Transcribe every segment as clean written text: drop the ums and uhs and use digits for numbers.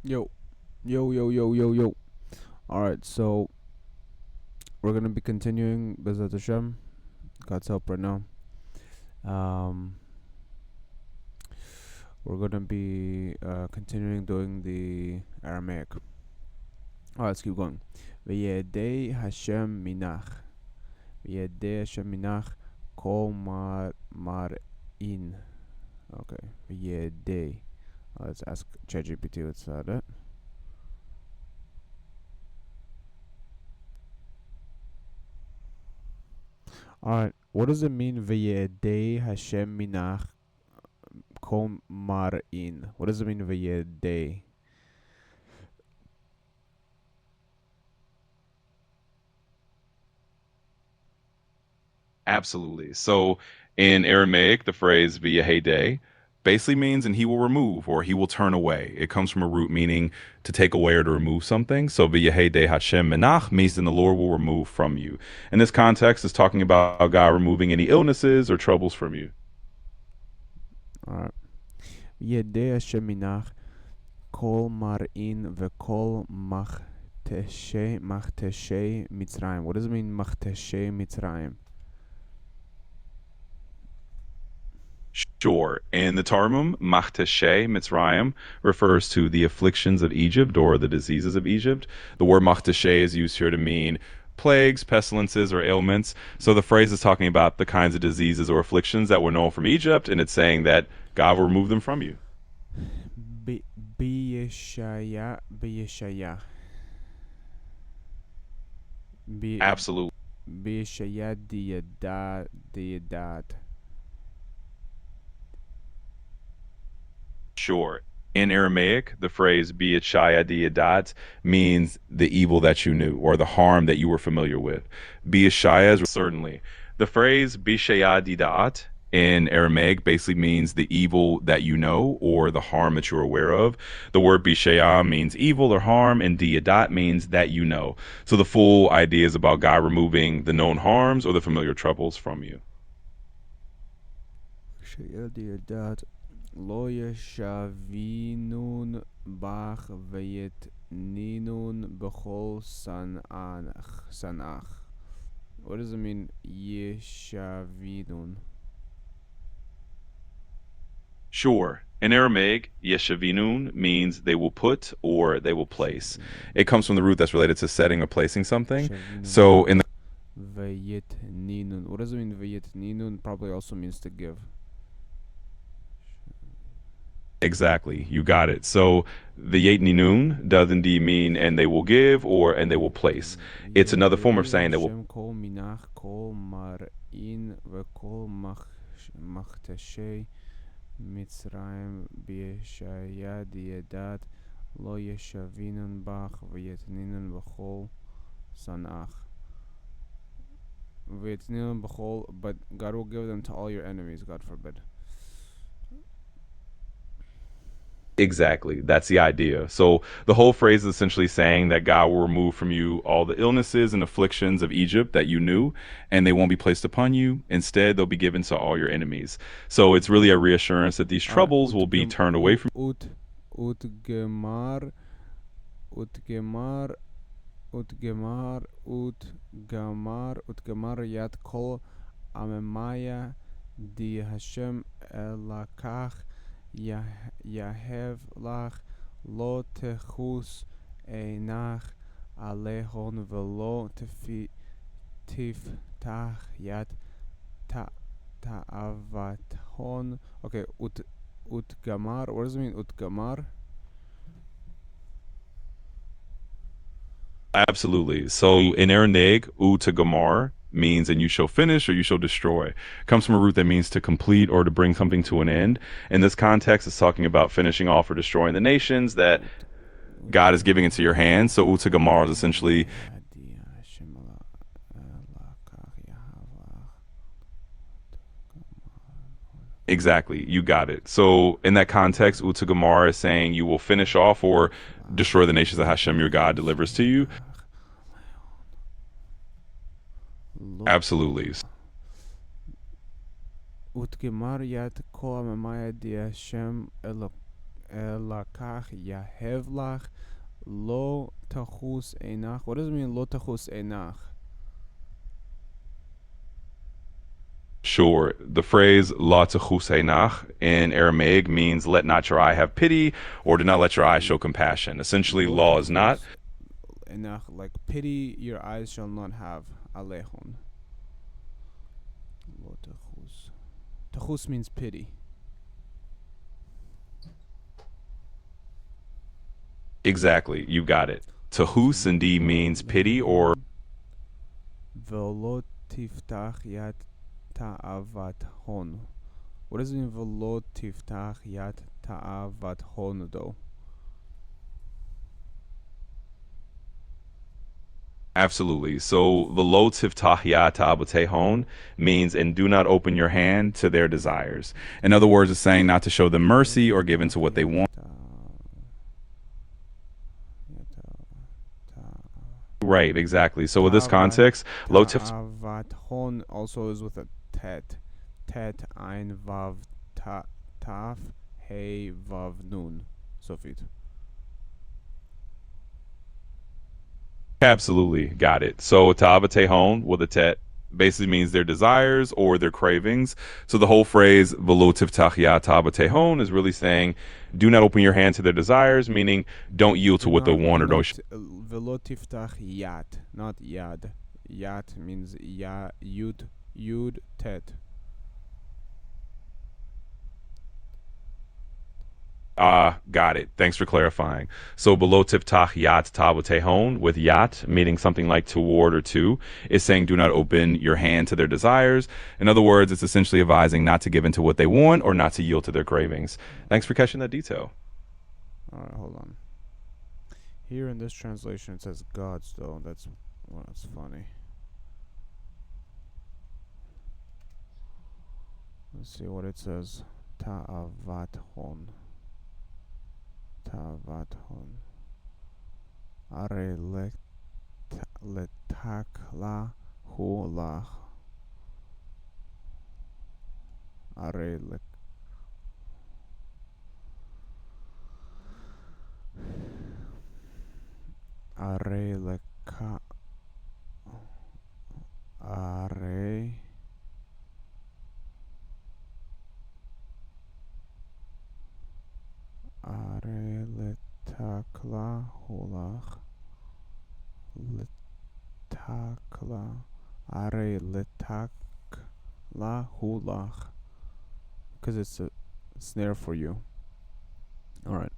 Yo, yo. Alright, so we're gonna be continuing Bezat Hashem, God's help right now. Um, we're gonna be continuing doing the Aramaic. Alright, let's keep going. V'yedei Hashem minach. V'yedei Hashem minach kol mar'in. Okay, v'yedei. Let's ask Chat GPT what's that. Alright, what does it mean v'yedei Hashem minach kol mar'in? What does it mean v'yedei? Absolutely. So in Aramaic, the phrase v'yehedeh basically means and he will remove or he will turn away. It comes from a root meaning to take away or to remove something. So v'yehedeh Hashem menach means then the Lord will remove from you. In this context, is talking about God removing any illnesses or troubles from you. Alright. V'yedei Hashem minach kol mar'in v'kol machteshe Mitzrayim. What does it mean machteshe Mitzrayim? Sure. In the Targum, Machteshe Mitzrayim refers to the afflictions of Egypt or the diseases of Egypt. The word Machteshe is used here to mean plagues, pestilences, or ailments. So the phrase is talking about the kinds of diseases or afflictions that were known from Egypt, and it's saying that God will remove them from you. B'yeshaya b'yeshaya Absolutely. b'yeshaya diyadad. Sure. In Aramaic, the phrase Biyachaya diadat means the evil that you knew or the harm that you were familiar with. Biyashaya is certainly. The phrase Bishaya didat in Aramaic basically means the evil that you know or the harm that you're aware of. The word Bishaya means evil or harm, and diadat means that you know. So the full idea is about God removing the known harms or the familiar troubles from you. B'yeshaya diyadad. Lo yeshavinun bach v'yitninun b'chol sanach. What does it mean yeshavinun? Sure. In Aramaic, yeshavinun means they will put or they will place. It comes from the root that's related to setting or placing something. Yeshavinun So in bach v'yitninun. What does it mean v'yitninun? Probably also means to give. exactly, you got it. So the yetninun does indeed mean and they will give or and they will place. It's another form of Yedei saying that will Hashem kol minach kol mar'in v'kol machteshe Mitzrayim b'yeshaya diyadat lo yeshavinun bach v'yitninun b'chol sanach. V'yitninun b'chol, but God will give them to all your enemies, God forbid. exactly. That's the idea. So the whole phrase is essentially saying that God will remove from you all the illnesses and afflictions of Egypt that you knew, and they won't be placed upon you. Instead, they'll be given to all your enemies. So it's really a reassurance that these Alright, troubles will be turned away from utgemar, utgemar, utgemar yat kol amemaya di Hashem elakach yahev lach lo techus einach alehon velo tiftach yat ta'avathon. Okay, utgamar. What does it mean utgamar? Absolutely. So in Aramaic, u to gamar means and you shall finish or you shall destroy. It comes from a root that means to complete or to bring something to an end. In this context, it's talking about finishing off or destroying the nations that God is giving into your hands. So u to gamar is essentially exactly, you got it. So in that context, u to gamar is saying you will finish off or destroy the nations that Hashem your God delivers to you. Absolutely. Utgemar yat kol amamaya di Hashem elakach yahev lach lo tachus einach. What does it mean, lo tachus einach? Sure. The phrase la nach in Aramaic means let not your eye have pity or do not let your eye show compassion. Essentially, Lo law is not. tachus einach, like pity your eyes shall not have. Alechon. Lo tachus. Tachus means pity. Exactly. You got it. Tahus indeed means pity or. Velo tiftach yat ta'avat hon. What does it mean, velo tiftach yat ta'avat hon, though? Absolutely. So the lo tiftahya ta'abutehon means and do not open your hand to their desires. In other words, it's saying not to show them mercy or give in to what they want. Right, exactly. So with this context, lo tif. Ta'avat hon also is with a tet. Tet ein vav taf hey vav nun. Sofit. Absolutely, got it. So ta'abatehon with a tet basically means their desires or their cravings. So the whole phrase velo tiftahya ta'abatehon is really saying do not open your hand to their desires, meaning don't yield to what they want or don't. Velo tiftach yat, not yad. Yat means yud tet. Got it. Thanks for clarifying. So below tiftach yat tabutehon with yat meaning something like toward or to is saying do not open your hand to their desires. In other words, it's essentially advising not to give in to what they want or not to yield to their cravings. Thanks for catching that detail. Alright, hold on. Here in this translation it says gods, though. That's funny. Let's see what it says. Ta'avat hon. Ta'avat hon. Are letakla hu lach. Are lek. Are leka. Are. Are letakla hulach. Letakla. Are letakla hulach. Because it's a snare for you. Alright.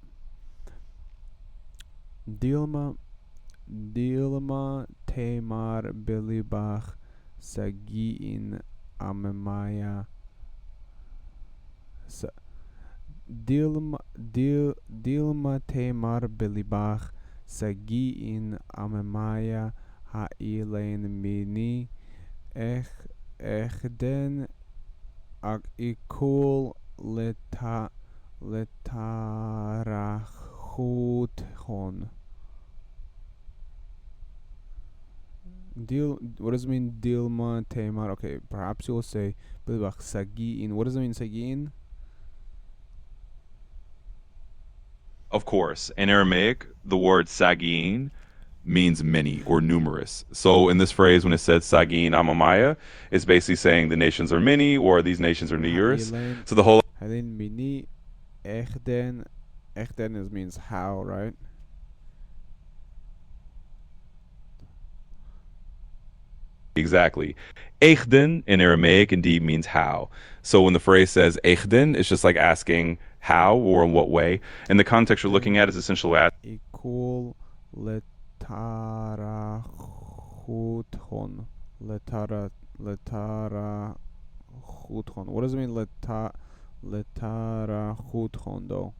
Dilma temar belibach sagiin amemaya. Dilma temar belibach sagiin amemaya ha'ilein mini echden ikul letarachut hon. What does it mean, Dilma Temar? Okay, perhaps you'll say Bilbach Sagiin. What does it mean, Sagiin? Of course, in Aramaic, the word sagin means many or numerous. So in this phrase, when it says sagin amamaya, it's basically saying the nations are many or these nations are numerous. So the whole. Ha'ilin mini Echden means how, right? Exactly. Eichden in Aramaic indeed means how. So when the phrase says Eichden, it's just like asking how or in what way. And the context you're looking at is essentially Ikul letarachuton. Letarachuton. What does it mean, letarachuton, though?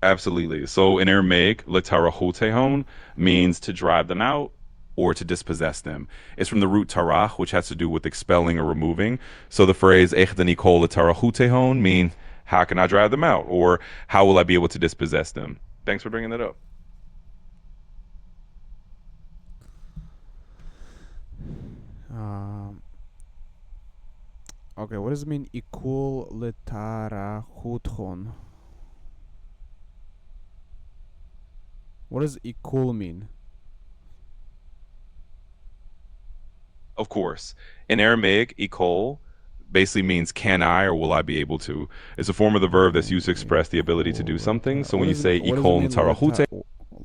Absolutely. So in Aramaic, letarahotehon means to drive them out or to dispossess them. It's from the root tarach, which has to do with expelling or removing. So the phrase echdani kol letarahotehon means how can I drive them out or how will I be able to dispossess them? Thanks for bringing that up. Okay, what does it mean? Ikul letarachutchon. What does ikul mean? Of course. In Aramaic, ikol basically means can I or will I be able to. It's a form of the verb that's used to express the ability to do something. So when you say What does it ikol mean tarahute,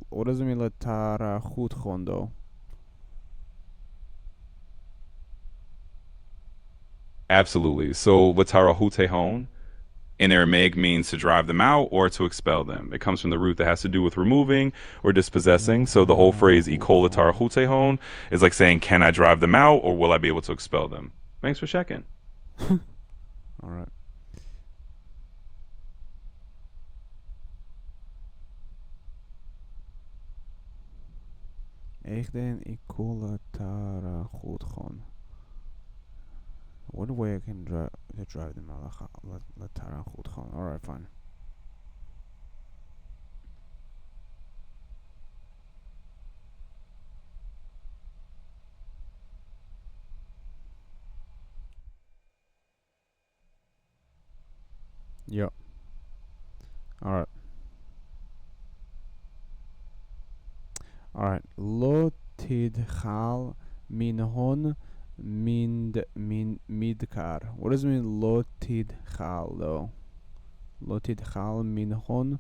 what does it mean letarachutchon though? absolutely. So latarahutehon in Aramaic means to drive them out or to expel them. It comes from the root that has to do with removing or dispossessing. So the whole phrase ikol Letarachutchon. latarahutehon is like saying, can I drive them out or will I be able to expel them? Thanks for checking. All right. איך den ikul letarachutchon. What way I can drive them out letarachutchon? All right, fine. Yep. All right. All right. Lo tidchal minhon midkar. What does it mean lo tidchal though? Lo tidchal minhon.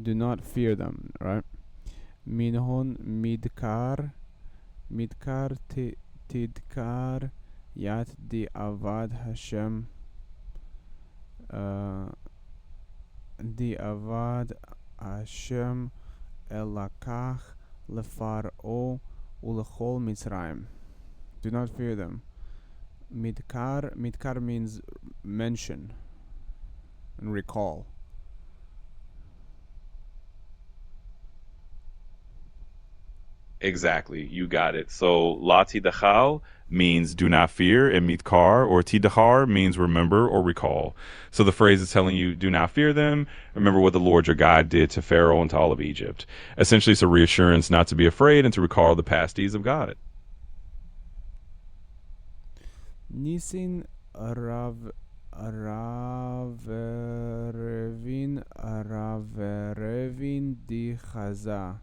Do not fear them, right? Minhon midkar. Midkar tidkar. Yat di avad Hashem. Di avad Hashem elakach lefar'o ulechol Mitzrayim. Do not fear them. Midkar means mention and recall. Exactly. You got it. So la tidachal means do not fear, and mitkar or tidachar means remember or recall. So the phrase is telling you do not fear them. Remember what the Lord your God did to Pharaoh and to all of Egypt. Essentially, it's a reassurance not to be afraid and to recall the past deeds of God. Nisin Raverevin di Chaza.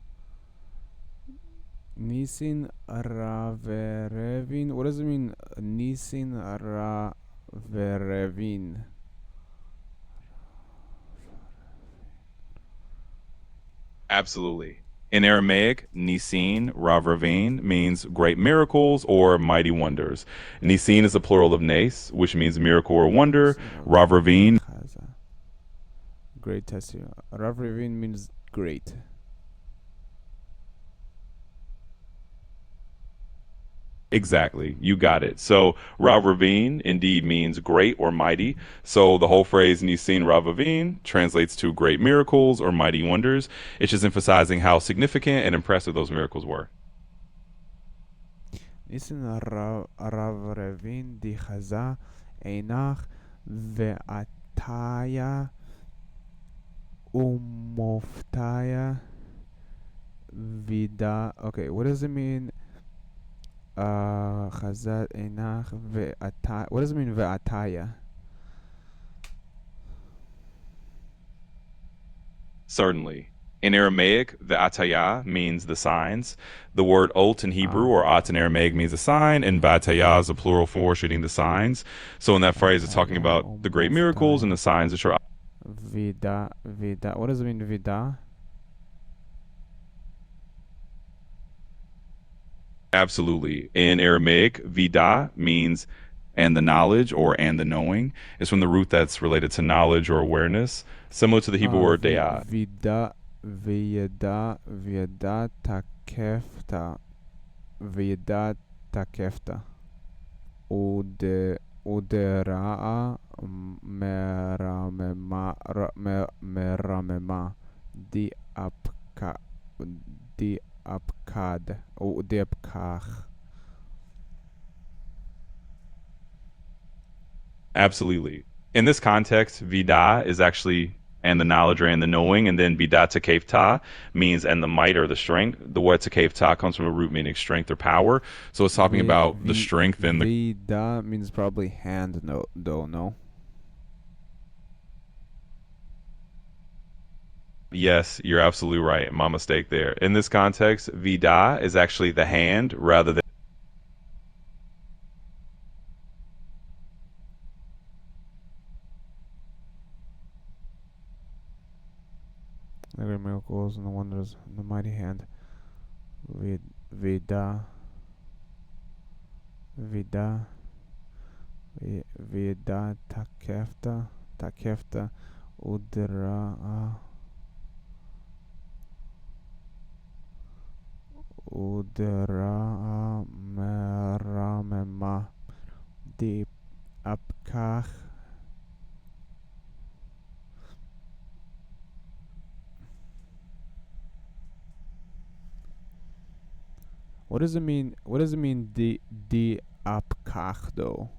Nisin Raverevin. What does it mean? Nisin Raverevin. Absolutely. In Aramaic, nisin, rav ravin, means great miracles or mighty wonders. Nisin is a plural of nes, which means miracle or wonder. Rav Di ravin, Chaza. Great testimony. Raverevin means great. exactly. You got it. So rav ravin indeed means great or mighty. So the whole phrase nisin rav ravin translates to great miracles or mighty wonders. It's just emphasizing how significant and impressive those miracles were. Nisin Raverevin di Chaza. Einach ve'ataya umoftaya vida. Okay, what does it mean? Chazal enach ve'ataya. What does it mean ve'ataya? Certainly. In Aramaic, the ataya means the signs. The word ot in Hebrew or at in Aramaic means a sign, and bataya is a plural for shooting the signs. So in that phrase, it's talking Ataya about the great miracles and the umoftaya signs that are vida. What does it mean vida? absolutely. In Aramaic, vida means and the knowledge or and the knowing. It's from the root that's related to knowledge or awareness, similar to the Hebrew word dayah. Vida vida takefta vida takefta. Udera'a meramema di apka di apkad or di apkach. Absolutely. In this context, vida is actually and the knowledge and the knowing. And then bidat Ekeiv ta means and the might or the strength. The word Ekeiv ta comes from a root meaning strength or power. So it's talking about the strength and the vida means probably hand, no, though, no? Yes, you're absolutely right. My mistake there. In this context, vida is actually the hand rather than. The great miracles and the wonders and the mighty hand. Vida. Vida. Vida takefta. Takefta. Udra. Udra meramema di apkach. What does it mean? What does it mean? Di apkach though.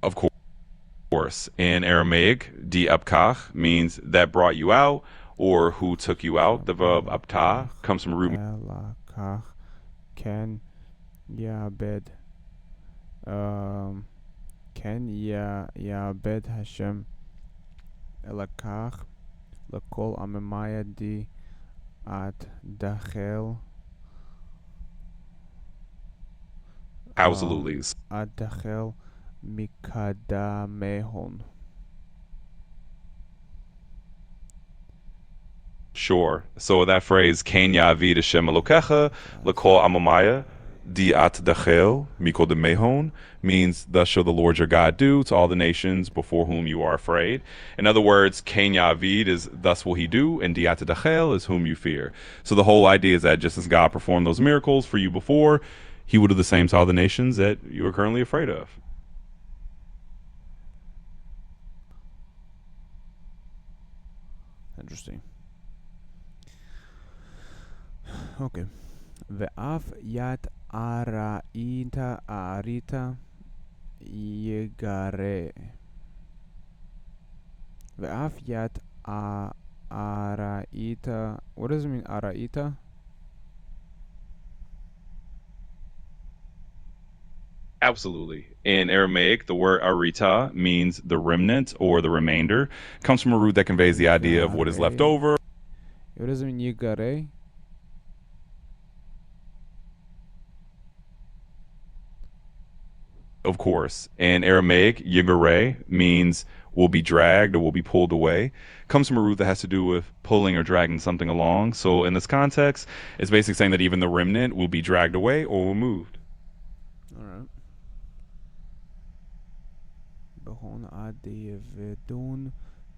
Of course, in Aramaic, di apkach means that brought you out or who took you out. The verb apta comes from root. Elakach ken yabed. Ken yabed Hashem elakach lakol amemaya di at dachel. Absolutely. At dachel mikadamehon. Sure. So that phrase, Ken Yavid Hashem Elokecha, L'kol Amamaya, Di At Dachel, Mikol de Mehon, means, thus shall the Lord your God do to all the nations before whom you are afraid. In other words, Ken Yavid is, thus will he do, and Di At Dachel is whom you fear. So the whole idea is that just as God performed those miracles for you before, he will do the same to all the nations that you are currently afraid of. Interesting. Okay. Ve'af yat arita yegare. Ve'af yat araita. What does it mean, araita? Absolutely. In Aramaic, the word arita means the remnant or the remainder. It comes from a root that conveys the idea of what is left over. What does it mean, yegare? Of course. In Aramaic, yigare means will be dragged or will be pulled away. It comes from a root that has to do with pulling or dragging something along. So in this context, it's basically saying that even the remnant will be dragged away or removed. All right. Behon adi vedun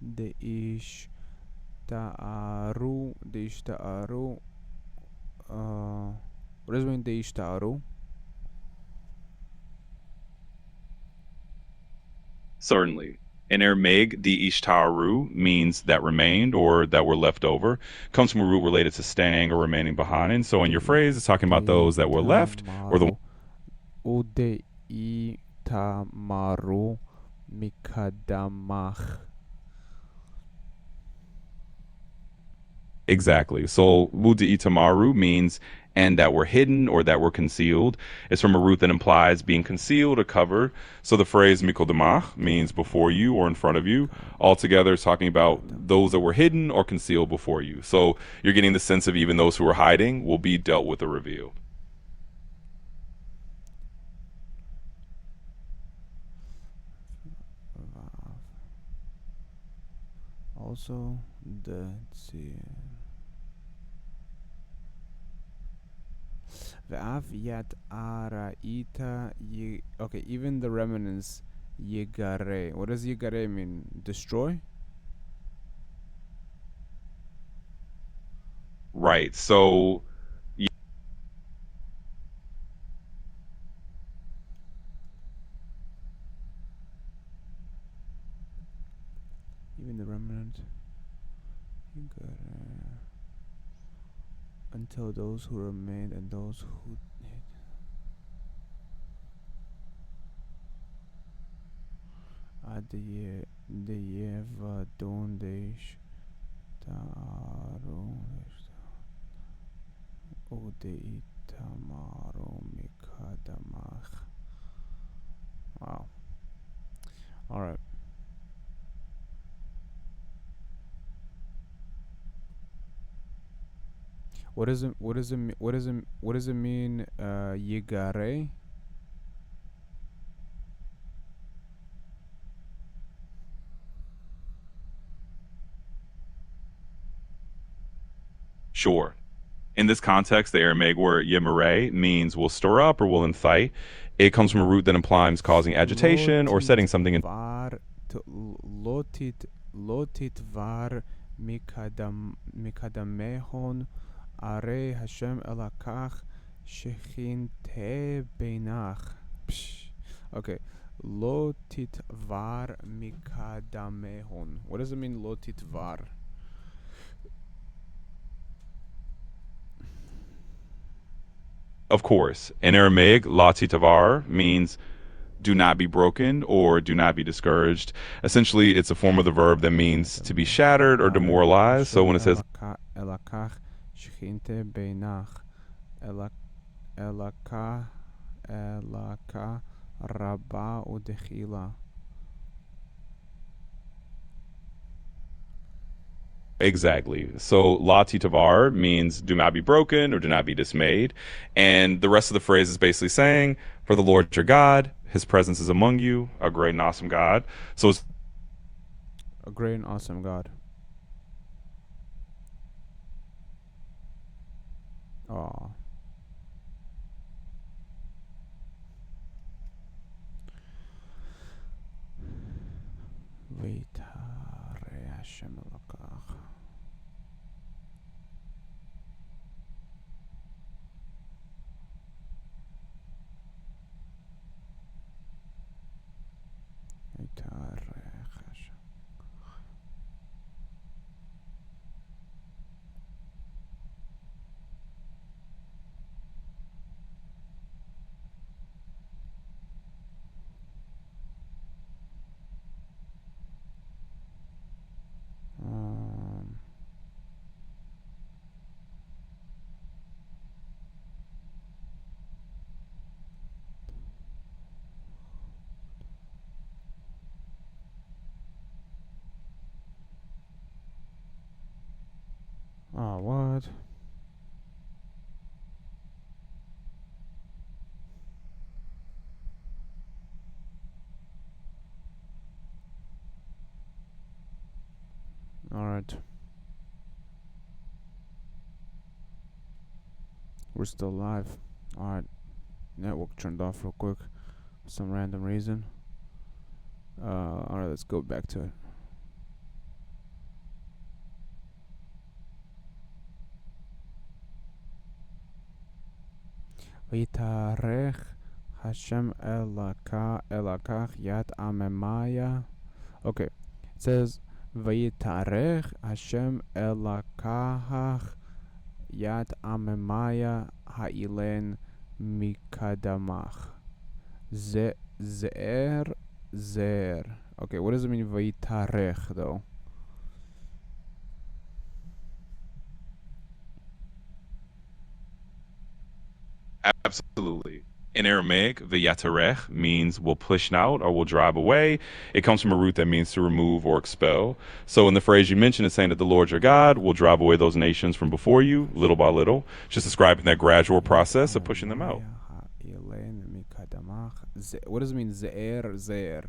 deish ta'aru. What does it mean, deish ta'aru? Certainly. In Aramaic, the ishtaru means that remained or that were left over. It comes from a root related to staying or remaining behind. And so in your phrase, it's talking about those that were left or the Udei tamaru mikadamach. Exactly. So Mudi Itamaru means and that were hidden or that were concealed. It's from a root that implies being concealed or covered. So the phrase Mikodamach means before you or in front of you. Altogether, it's talking about those that were hidden or concealed before you. So you're getting the sense of even those who are hiding will be dealt with or revealed. Also, let's see. Ve'af yat araita. Okay, even the remnants yigare. What does yigare mean? Destroy? Right. So Even the remnant yigare. Until those who remained and those who Adiyevadondesh Tarunesh Udeitamaro. Wow. All right. What does it? What does it? What does it? What does it mean? Yigare. Sure. In this context, the Aramaic word yemere means will stir up or will incite. It comes from a root that implies causing agitation or Lotit setting something in. var. Lotit var mikadamehon. Are Hashem elakach shechinte beinach. Okay. Lotit var mikadamehon. What does it mean? Lotit var. Of course, in Aramaic, latitavar means do not be broken or do not be discouraged. Essentially, it's a form of the verb that means to be shattered or demoralized. So when it says elakach shechinte beinach. Elaka rabba udechila. exactly, so latitavar means do not be broken or do not be dismayed. And the rest of the phrase is basically saying, for the Lord your God, his presence is among you, a great and awesome God. So it's A great and awesome God. Oh. Vitare Hashem elakach. Vitare Hashem. Oh, what? Alright. We're still live. Alright. Network turned off real quick for some random reason. Alright, let's go back to it. Vitarech Hashem elakach yat amemaya. Okay, it says Vitarech Hashem elakach yat amemaya ha'ilen mikadamach. Ze'er. Okay, what does it mean Vitarech though? absolutely. In Aramaic, v'yatarech means will push out or will drive away. It comes from a root that means to remove or expel. So in the phrase you mentioned, it's saying that the Lord your God will drive away those nations from before you, little by little, just describing that gradual process of pushing them out. What does it mean Ze'er?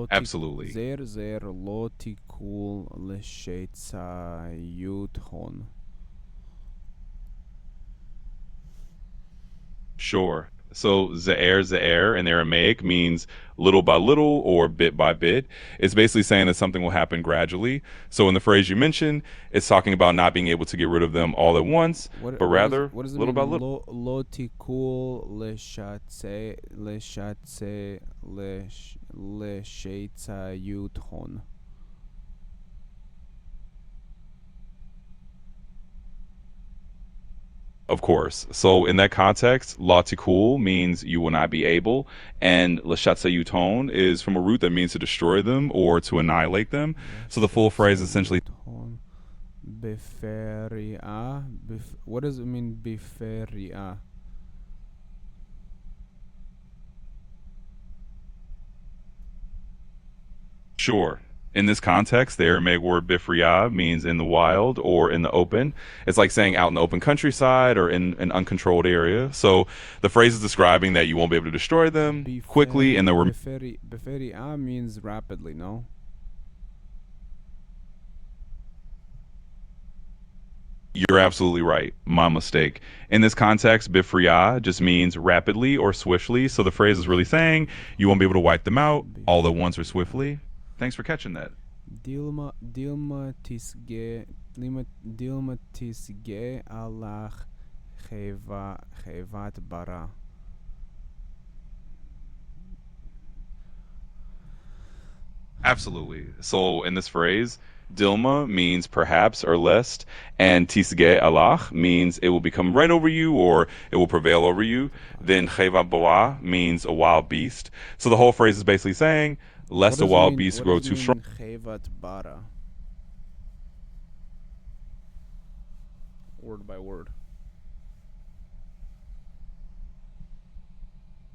Absolutely. Ze'er lo tikul l'shetzayuthon. Sure. So Ze'er in Aramaic means little by little or bit by bit. It's basically saying that something will happen gradually. So in the phrase you mentioned, it's talking about not being able to get rid of them all at once, but rather what does it little by mean little. lo tikul l'shetzayuthon? Of course. So in that context, la tikul means you will not be able, and lashatsayuton is from a root that means to destroy them or to annihilate them. So the full phrase essentially What does it mean, biferia? sure. In this context, the Aramaic word bifriyah means in the wild or in the open. It's like saying out in the open countryside or in an uncontrolled area. So the phrase is describing that you won't be able to destroy them quickly and they'll Biferia means rapidly, no? You're absolutely right. My mistake. In this context, bifriyah just means rapidly or swiftly. So the phrase is really saying you won't be able to wipe them out all at once or swiftly. Thanks for catching that. Dilma tisge alach chevat bara. Absolutely. So in this phrase, Dilma means perhaps or lest, and Tisge Allah means it will become right over you or it will prevail over you. Then Cheva Boa means a wild beast. So the whole phrase is basically saying, lest a wild beast grow too strong. Chevat bara? Word by word.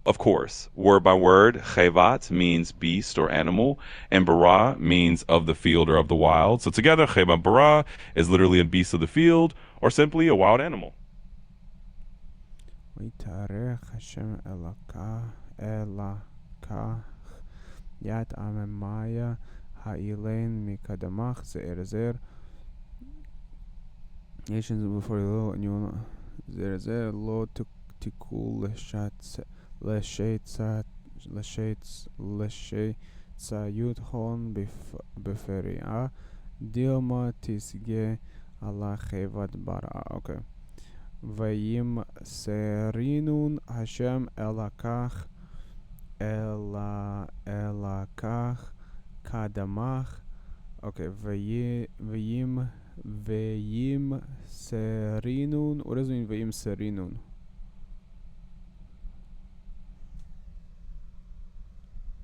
Of course, word by word, chevat means beast or animal, and bara means of the field or of the wild. So together, chevat bara is literally a beast of the field or simply a wild animal. Vitarech Hashem elaka yat amemaya ha'ilein mikadamach ze'er nations before you lo and you will not ze'er lo tikul leshetzayut hon beferia dilma tisge ala chevat bara. Okay. Vayim serinun Hashem elakach kadamach. Okay, vayim serinun. What does it mean, vayim serinun?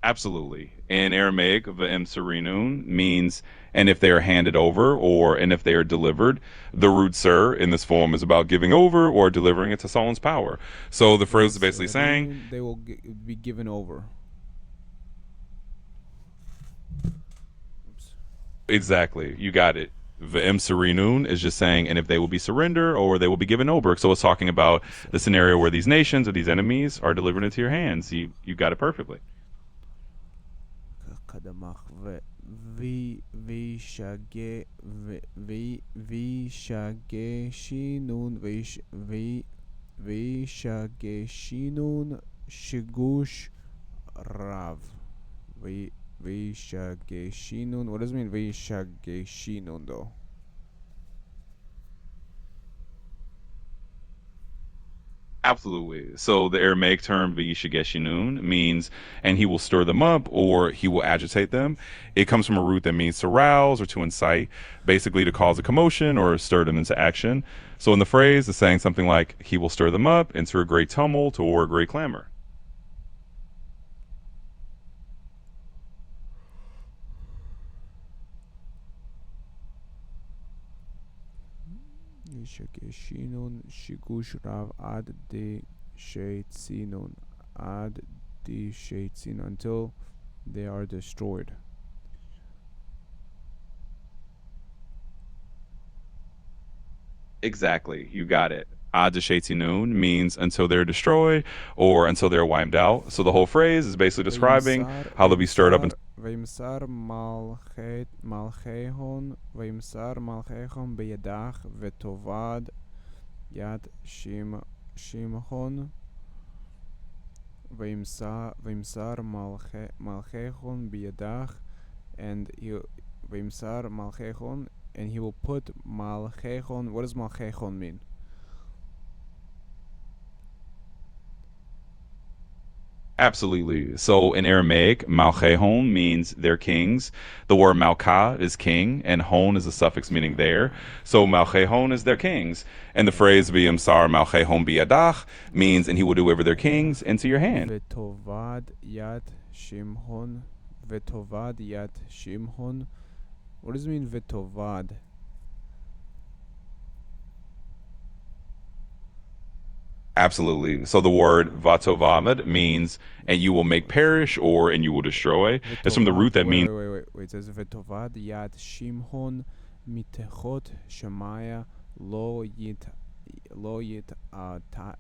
Absolutely. In Aramaic, v'em serinun means and if they are handed over or and if they are delivered. The root sir in this form is about giving over or delivering it to someone's power. So the phrase is basically saying they will be given over. Oops. Exactly. You got it. V'em serinun is just saying and if they will be surrendered or they will be given over. So it's talking about the scenario where these nations or these enemies are delivered into your hands. You got it perfectly. kadamach vishage shinun vishage shinun shigush rav vishage shinun. What does it mean, vishage shinun, though? Absolutely. So the Aramaic term v'yishageshinun means and he will stir them up or he will agitate them. It comes from a root that means to rouse or to incite, basically to cause a commotion or stir them into action. So in the phrase, it's saying something like he will stir them up into a great tumult or a great clamor. Shinun shigush rav ad de sheitzinun until they are destroyed. Exactly. You got it. Ad shetinun means until they're destroyed or until they're wiped out. So the whole phrase is basically describing how they'll be stirred up. Vimsar malchehon beyadach vetovad yad shimhon vimsar malchehon beyadach and vimsar malchehon and he will put malchehon. What does malchehon mean? Absolutely. So in Aramaic, Malchehon means their kings. The word Malka is king, and hon is a suffix meaning there. So Malchehon is their kings. And the phrase V'yimsar Malchehon biyadach means, and he will deliver their kings into your hand. V'tovad yad Shimhon. V'tovad yad Shimhon. What does it mean, v'tovad? Absolutely. So the word Vatovad means, and you will make perish, or and you will destroy. It's from the root that means. Wait. It says v'tovad yad Shimhon mitechot Shemaya lo yit lo yit atad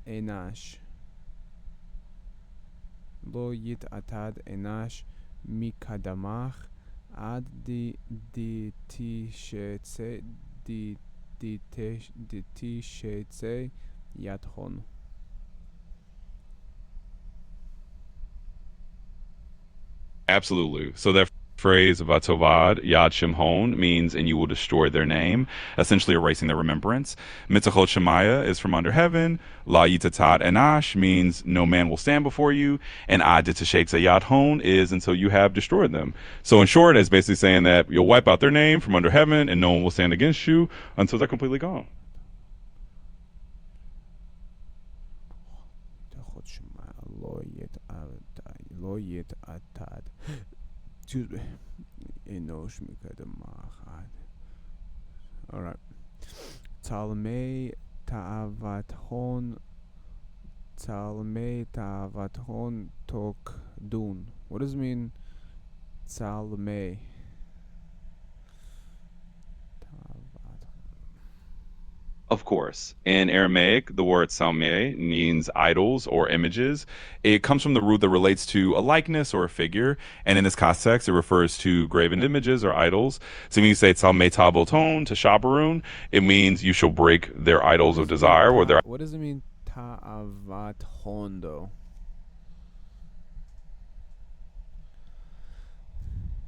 enash. Lo yit atad enash mikadamach ad di tishetze di tishetze yadhon. Absolutely. So that phrase Vatovad Yad Shimhon means, and you will destroy their name, essentially erasing their remembrance. Mitzachot Shemaya is from under heaven. La Yitatad Enash means no man will stand before you. And Ad Tishetze Yadhon is until you have destroyed them. So in short, it's basically saying that you'll wipe out their name from under heaven, and no one will stand against you until they're completely gone. Lo yit atad. Excuse me. Enosh mikadamach. All right. Talmei ta'avathon tokdun. What does it mean, Talmei? Of course. In Aramaic, the word salme means idols or images. It comes from the root that relates to a likeness or a figure. And in this context, it refers to graven images or idols. So when you say salme taboton to shabarun, it means you shall break their idols of desire or their. What does it mean, ta'avathon, though?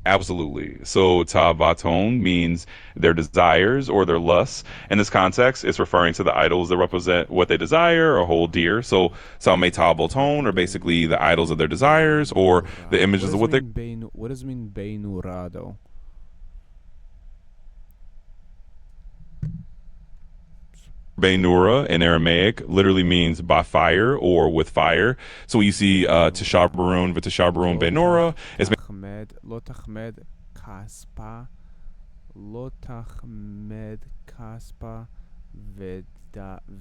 Absolutely. So tavaton means their desires or their lusts. In this context, it's referring to the idols that represent what they desire or hold dear. So salme taboton are basically the idols of their desires or the images of what they. What does it mean, beinura, though? Beinura in Aramaic literally means by fire or with fire. So you see Tishabarun, Vitishabarun, Beinura. Lo tachmed kaspa. Lo tachmed kaspa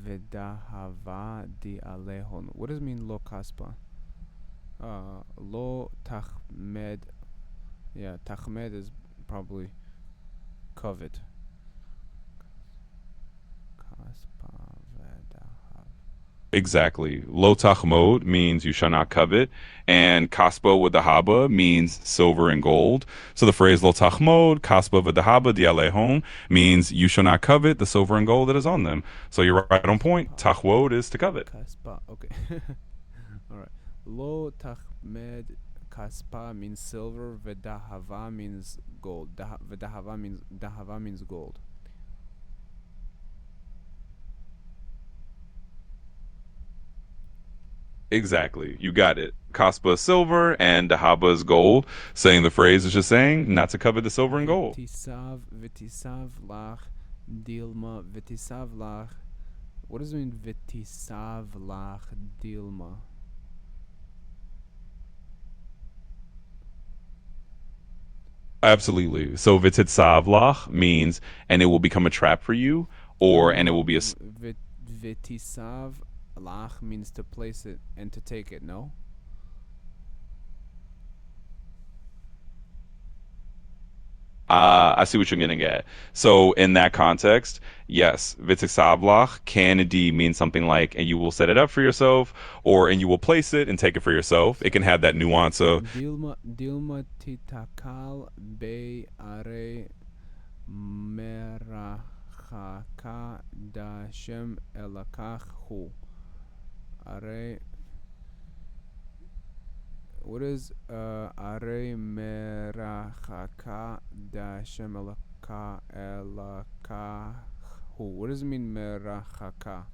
vedahava di alehon. What does it mean, lo kaspa? Lo tachmed. Yeah, tachmed is probably covet. Exactly. Lo tachmod means you shall not covet, and kaspa with the haba means silver and gold. So the phrase lo tachmod, kaspa with the haba dialehon means you shall not covet the silver and gold that is on them. So you're right on point. Tachwod is to covet. Kaspa, okay. All right. Lo tachmed kaspa means silver. Vedahava means gold. Dahava means gold. Exactly. You got it. Kaspa is silver and Dahaba is gold. Saying the phrase is just saying not to covet the silver and gold. Vitisav lach dilma. Vitisav lach. What does it mean, vitisav lach dilma? Absolutely. So vititzavlach means and it will become a trap for you, or and it will be a. Vitisav lach means to place it and to take it, no? I see what you're getting at. So in that context, yes, vititzavlach can indeed mean something like, and you will set it up for yourself, or and you will place it and take it for yourself. It can have that nuance of. Dilma titakal be are merachaka dashem elakach hu. Are. What is are merachaka dashem elakach hu? What does it mean, merachaka?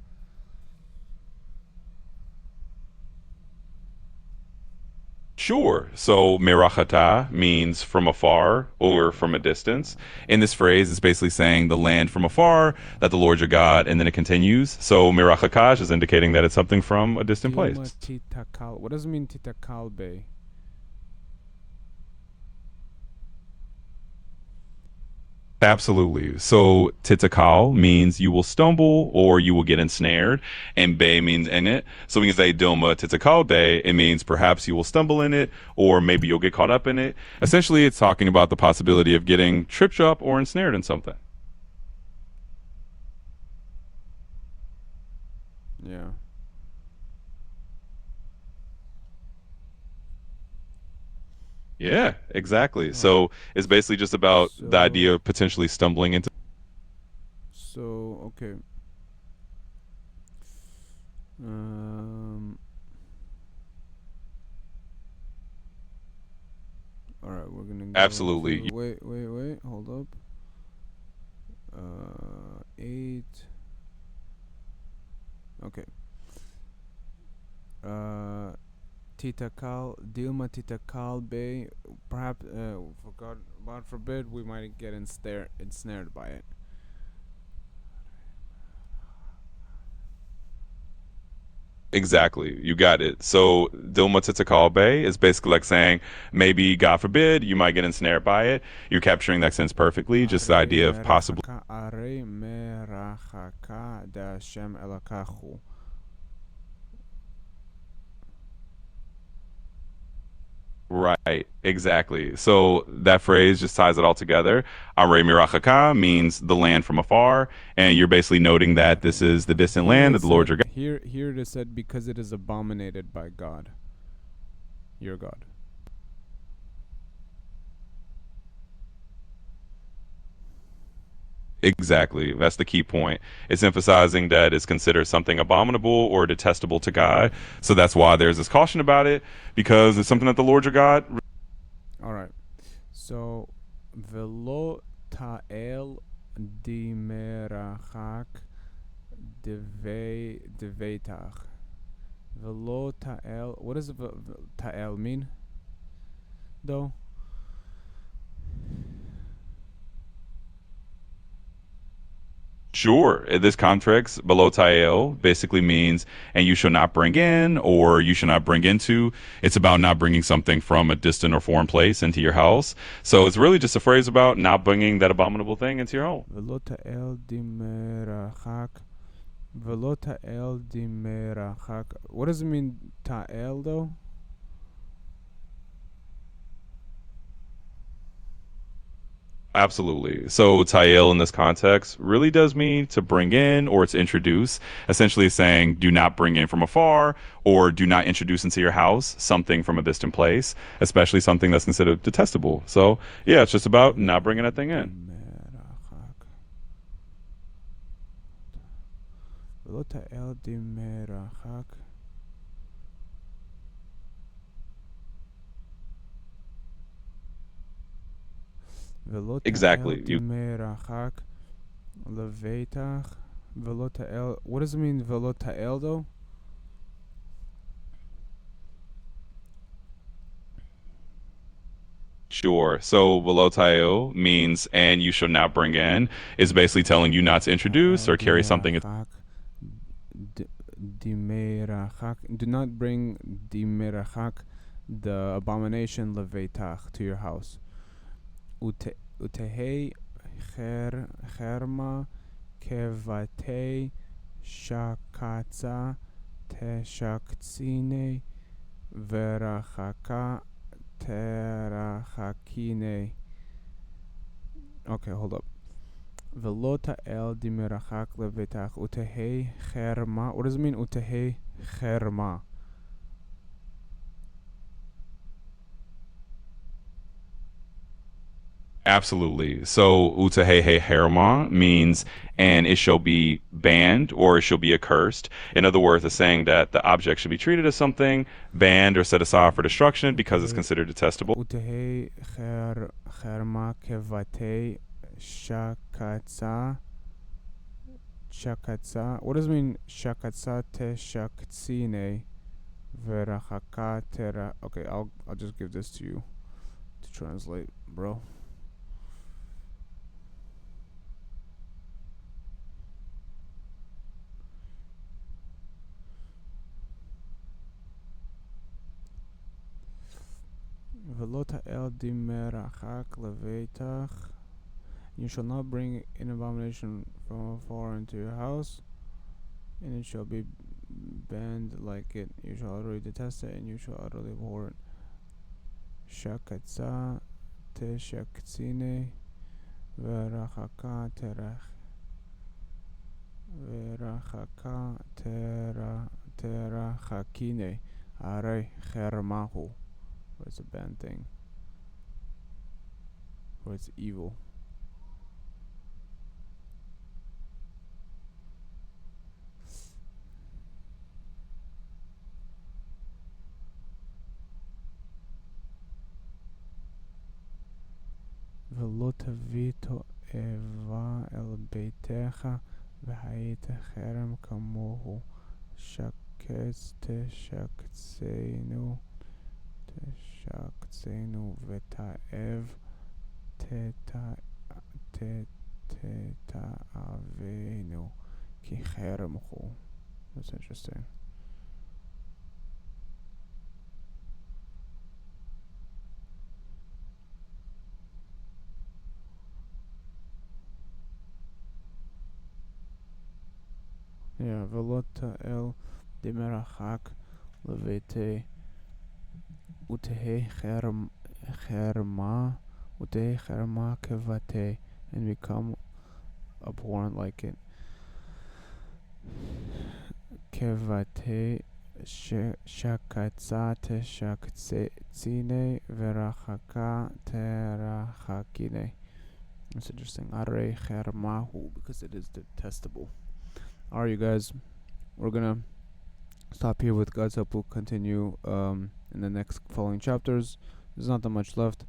Sure. So merachata means from afar or from a distance. In this phrase, it's basically saying the land from afar, that the Lord your God, and then it continues. So merachakash is indicating that it's something from a distant place. Dilma titakal. What does it mean titakalbe? Absolutely. So titakal means you will stumble or you will get ensnared, and bay means in it. So we can say dilma titakal bay. It means perhaps you will stumble in it, or maybe you'll get caught up in it. Essentially, it's talking about the possibility of getting tripped up or ensnared in something. Yeah. Yeah, exactly. All right. So it's basically just about the idea So of potentially stumbling into. okay. Um. All right, we're gonna go to Absolutely. wait. Hold up. 8. Okay. Titakal Dilma Titakal Bay. Perhaps for God forbid, we might get ensnared by it. Exactly. You got it. So Dilma Titakal Bay is basically like saying maybe, God forbid, you might get ensnared by it. You're capturing that sense perfectly. Just the idea of possibly. Are merachaka da Hashem elakachu. Right, exactly. So that phrase just ties it all together. Are Mirachaka means the land from afar, and you're basically noting that Okay. this is the distant Here land it that the Lord your said God. here it is said because it is abominated by God, your God. Exactly. That's the key point. It's emphasizing that it's considered something abominable or detestable to God. So that's why there's this caution about it, because it's Okay. something that the Lord your God. All right. So velo ta'el dimerachak devetach. Velo ta'el. What does ta'el mean, though? Sure. In this context, below tael basically means, and you shall not bring in, or you shall not bring into. It's about not bringing something from a distant or foreign place into your house. So it's really just a phrase about not bringing that abominable thing into your home. Velo ta'el dimerachak. Velo ta'el dimerachak. What does it mean, ta'el, though? Absolutely. So tael in this context really does mean to bring in or to introduce, essentially saying do not bring in from afar or do not introduce into your house something from a distant place, especially something that's considered detestable. So yeah, it's just about not bringing that thing in. Dimerachak. Velo ta'el dimerachak. Velo ta'el Exactly. You dimerachak levetach. Velo ta'el. What does it mean, velo ta'el, though? Sure. So velotaio means and you shall not bring in is basically telling you not to introduce Ta'el or carry something. dimerachak. Dimerachak. Do not bring dimerachak, the abomination levetach, to your house. Utehei cherma kevate shakatza teshaktsine verachaka terachakine. Okay, hold up. Velota el dimerachak levetach utehei cherma. What does it mean, utehei cherma? Absolutely. So utahehe herma means and it shall be banned or it shall be accursed. In other words, it's saying that the object should be treated as something banned or set aside for destruction because it's Utehei considered detestable. utehei cherma kevate shakatza. Shakatza. What does it mean, shakatza te shaktsine Verachaka tera. Okay, I'll just give this to you to translate, bro. Velota el dimerachak levetach. You shall not bring an abomination from afar into your house, and it shall be banned like it. You shall utterly detest it, and you shall utterly abhor it. Shakatsa te shakatsine verachaka terach verachaka terachakine are chermahu. It's a bad thing, or it's evil. ולא תביא תועבה אל ביתך והיית חרם כמוהו שקץ תשקצנו ותאב תתאבנו כי חרם הוא. That's interesting. Yeah, ולא תאל דמרחק לביתי ותהי חרמה כבתי, and become abhorrent like it. כבתי שקצה תשקציני ורחקה תרחקיני. It's interesting. Are chermahu, because it is detestable. Alright, you guys, we're gonna stop here. With God's help, we'll continue in the next following chapters. There's not that much left.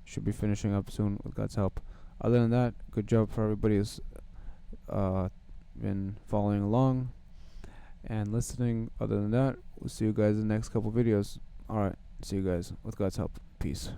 Should be finishing up soon with God's help. Other than that, good job for everybody who's been following along and listening. Other than that, we'll see you guys in the next couple videos. Alright, see you guys with God's help. Peace.